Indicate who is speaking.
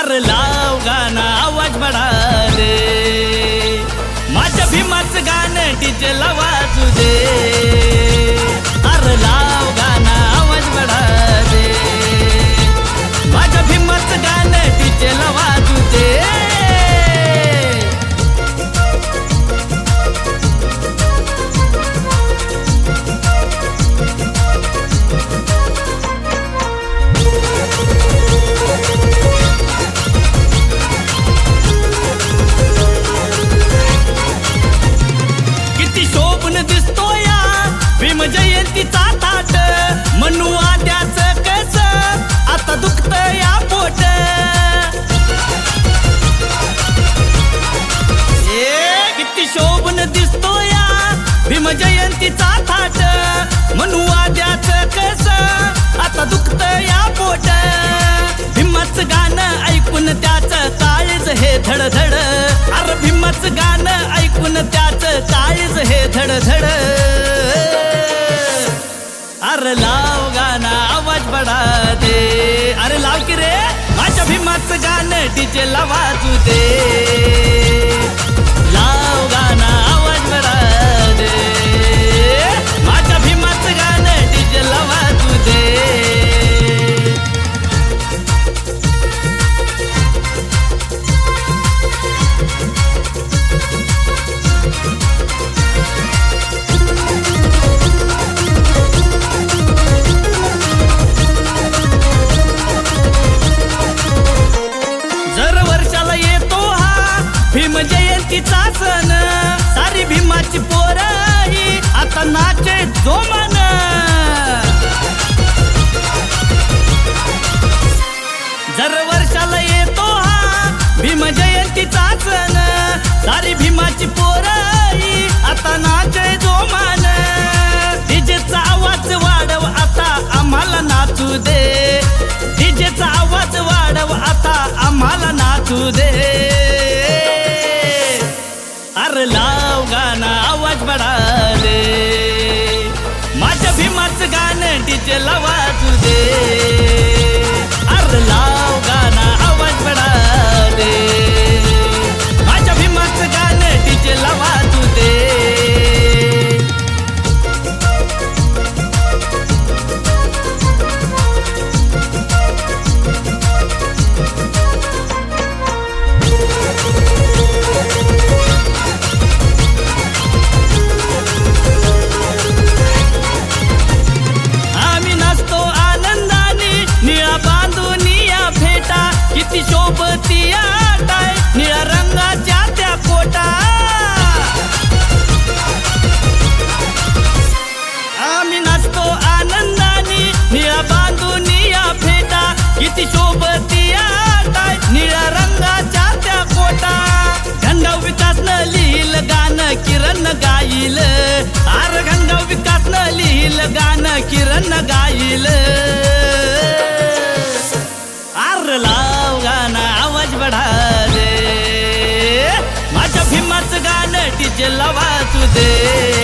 Speaker 1: अरे लाव गाणं आवाज बढा दे, माझ्या भीमाचं गाणं डीजेला वाजू दे। अरे लाव गाणं आवाज बढा दे, माझ्या भीमाचं गाणं डीजेला वाजू दे। भीम जयंतीचा थाट म्हणू आद्याचं कस आता दुखतं या पोट। किती शोभून दिसतो या भीम जयंतीचा थाट म्हणू आद्याचं कस आता दुखतं या पोट। भीमाचं गाणं ऐकून त्याचं काळीज हे धडधड, अरे भीमाचं गाणं ऐकून त्याचं काळीज हे धडधड। अरे लाव गाणं आवाज बढा दे, अरे लाव की रे माझ्या भीमाचं गाणं डीजेला वाजू दे। लाव गाणं आवाज बढा दे, माझ्या भीमाचं गाणं डीजेला वाजू दे। भीम जयंतीचा सण सारी भीमाची पोरही आता नाचे जोमान। जर वर्षाला येतो हा भीम जयंतीचा सण सारी भीमाची पोरही आता नाचे जोमान। डीजेचा आवाज वाढव आता आम्हाला नाचू दे, डीजेचा आवाज वाढव आता आम्हाला नाचू दे। अरे लाव गाणं आवाज बढा दे, माझ्या भीमाचं गाणं डीजेला वाजू दे। अरे लाव गाणं आवाज बढा दे, माझ्या भीमाचं गाणं डीजेला वाजू दे। किती शोभतिया टाय निळ्या रंगाच्या त्या कोटा, आम्ही नाचतो आनंदाने निळा बांधून या फेटा। किती शोभतिया टाय निळ्या रंगाच्या त्या कोटा। घनगाव विकासनं लिहिलं गाणं किरण गाईल, अरे घनगाव विकासनं लिहिलं गाणं किरण गाईल। अरे लाव गाणं आवाज बढा दे, माझ्या भीमाचं गाणं डीजेला वाजू दे।